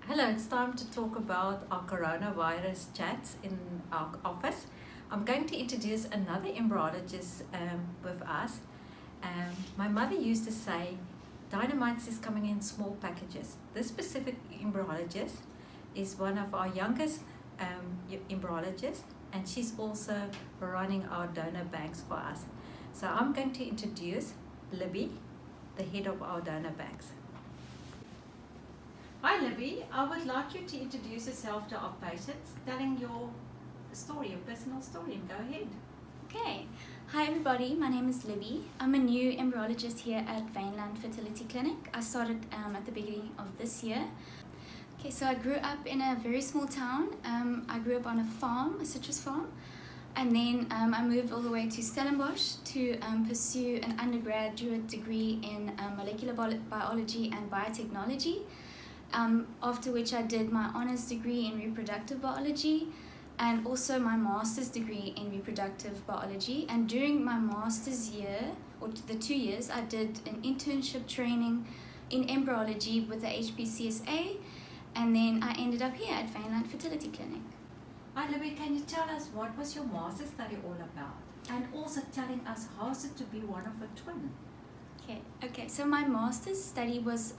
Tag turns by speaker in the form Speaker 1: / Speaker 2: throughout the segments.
Speaker 1: Hello, it's time to talk about our coronavirus chats in our office. I'm going to introduce another embryologist with us. My mother used to say, dynamite is coming in small packages. This specific embryologist is one of our youngest embryologists, and she's also running our donor banks for us. So I'm going to introduce Libby, the head of our donor banks. Hi Libby, I would like you to introduce yourself to our patients, telling your story, your personal story, and go ahead.
Speaker 2: Okay. Hi everybody, my name is Libby. I'm a new embryologist here at Wijnland Fertility Clinic. I started at the beginning of this year. Okay, so I grew up in a very small town. I grew up on a farm, a citrus farm. And then I moved all the way to Stellenbosch to pursue an undergraduate degree in molecular biology and biotechnology. After which I did my honours degree in reproductive biology and also my master's degree in reproductive biology. And during my master's year, or the 2 years, I did an internship training in embryology with the HPCSA, and then I ended up here at Wijnland Fertility Clinic.
Speaker 1: Hi Libby, can you tell us what was your master's study all about? And also telling us how is it to be one of a twin?
Speaker 2: Okay. So my master's study was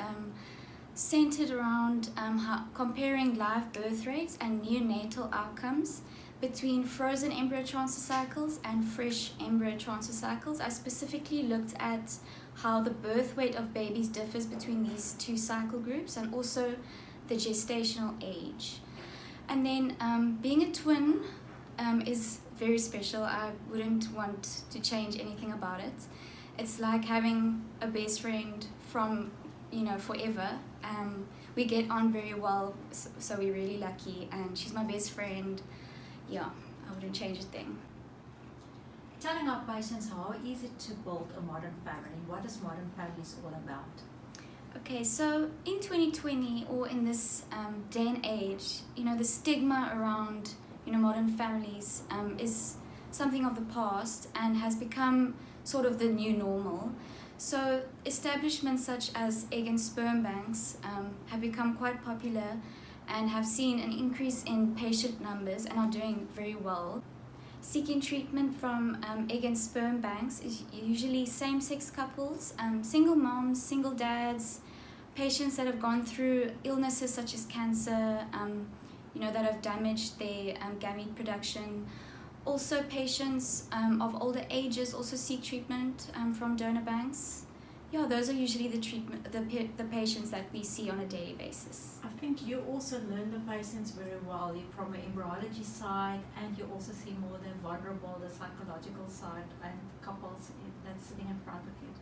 Speaker 2: centered around comparing live birth rates and neonatal outcomes between frozen embryo transfer cycles and fresh embryo transfer cycles. I specifically looked at how the birth weight of babies differs between these two cycle groups and also the gestational age. And then being a twin is very special. I wouldn't want to change anything about it. It's like having a best friend from forever. We get on very well, so we're really lucky, and she's my best friend. Yeah, I wouldn't change a thing.
Speaker 1: Telling our patients how is it to build a modern family? What is modern families all about?
Speaker 2: Okay, so in 2020, or in this day and age, the stigma around modern families is something of the past and has become sort of the new normal. So establishments such as egg and sperm banks have become quite popular and have seen an increase in patient numbers and are doing very well. Seeking treatment from egg and sperm banks is usually same-sex couples, single moms, single dads, patients that have gone through illnesses such as cancer, that have damaged their gamete production. Also, patients of older ages also seek treatment from donor banks. Yeah, those are usually the patients that we see on a daily basis.
Speaker 1: I think you also learn the patients very well. You're from an embryology side, and you also see more the vulnerable, the psychological side, and couples that's sitting in front of you.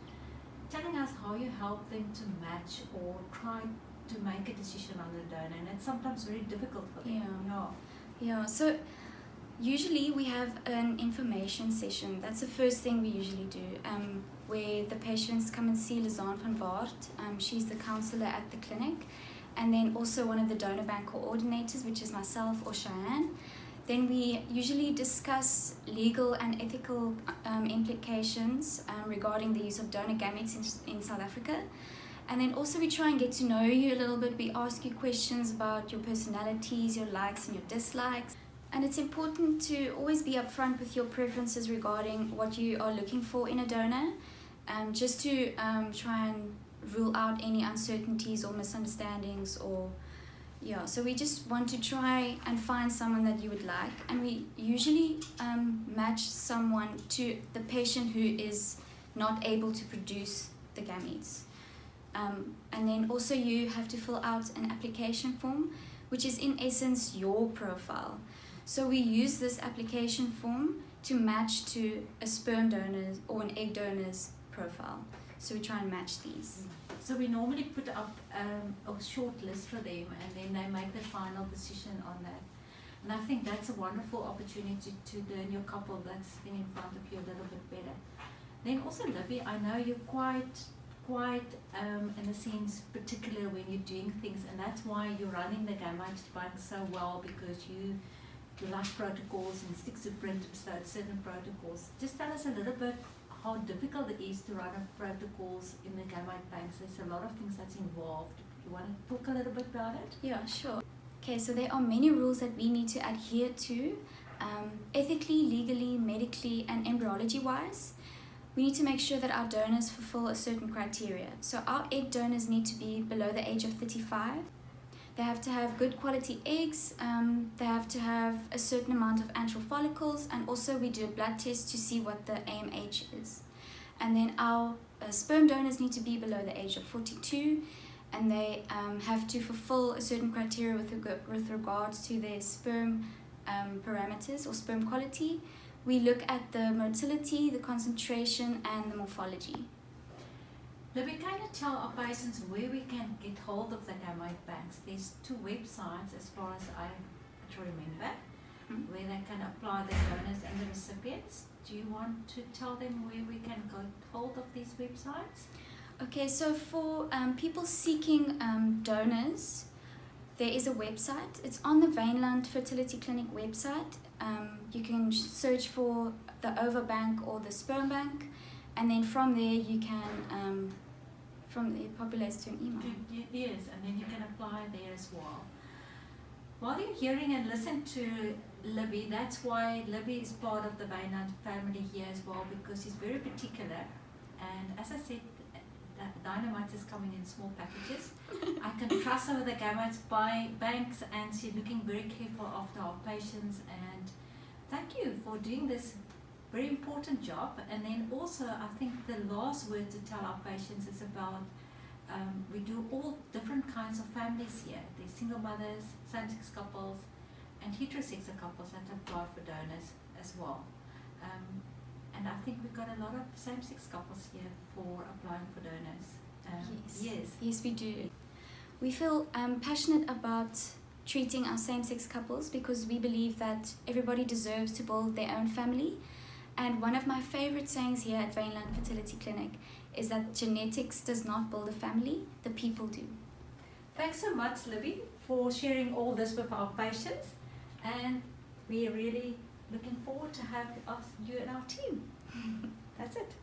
Speaker 1: Telling us how you help them to match or try to make a decision on the donor, and it's sometimes very difficult for them.
Speaker 2: Yeah. So usually we have an information session. That's the first thing we usually do, where the patients come and see Lizanne van Vaart. She's the counsellor at the clinic, and then also one of the donor bank coordinators, which is myself or Cheyenne. Then we usually discuss legal and ethical implications regarding the use of donor gametes in South Africa. And then also we try and get to know you a little bit. We ask you questions about your personalities, your likes and your dislikes. And it's important to always be upfront with your preferences regarding what you are looking for in a donor, just to try and rule out any uncertainties or misunderstandings so we just want to try and find someone that you would like, and we usually match someone to the patient who is not able to produce the gametes. And then also you have to fill out an application form, which is in essence your profile. So we use this application form to match to a sperm donor's or an egg donor's profile. So we try and match these.
Speaker 1: So we normally put up a short list for them, and then they make the final decision on that. And I think that's a wonderful opportunity to learn your couple that's sitting in front of you a little bit better. Then also, Libby, I know you're quite in a sense particular when you're doing things, and that's why you're running the gamete bank so well, because you like protocols and stick to certain protocols. Just tell us a little bit how difficult it is to run protocols in the gamete banks. There's a lot of things that's involved You want to talk a little bit about it?
Speaker 2: Yeah, sure. Okay, so there are many rules that we need to adhere to, ethically, legally, medically, and embryology-wise. We need to make sure that our donors fulfill a certain criteria. So our egg donors need to be below the age of 35. They have to have good quality eggs. They have to have a certain amount of antral follicles, and also we do a blood test to see what the AMH is. And then our sperm donors need to be below the age of 42, and they have to fulfill a certain criteria with regards to their sperm parameters or sperm quality. We look at the motility, the concentration, and the morphology.
Speaker 1: Libby, can you tell our patients where we can get hold of the gamete banks? There's 2 websites, as far as I remember, where they can apply the donors and the recipients. Do you want to tell them where we can get hold of these websites?
Speaker 2: Okay, so for people seeking donors, there is a website. It's on the Wijnland Fertility Clinic website. You can search for the ova bank or the sperm bank, and then from there you can, from there it populates to an email.
Speaker 1: Yes, and then you can apply there as well. While you're hearing and listen to Libby, that's why Libby is part of the Wijnland family here as well, because she's very particular. And as I said, dynamite is coming in small packages. I can trust her with the gametes banks, and she's looking very careful after our patients. And thank you for doing this very important job. And then also, I think the last word to tell our patients is about we do all different kinds of families here. There's single mothers, same-sex couples, and heterosexual couples that apply for donors as well. And I think we've got a lot of same-sex couples here for applying for donors.
Speaker 2: Yes, we do. We feel passionate about treating our same-sex couples because we believe that everybody deserves to build their own family. And one of my favorite sayings here at Wijnland Fertility Clinic is that genetics does not build a family, the people do.
Speaker 1: Thanks so much, Libby, for sharing all this with our patients. And we are really looking forward to have you and our team. That's it.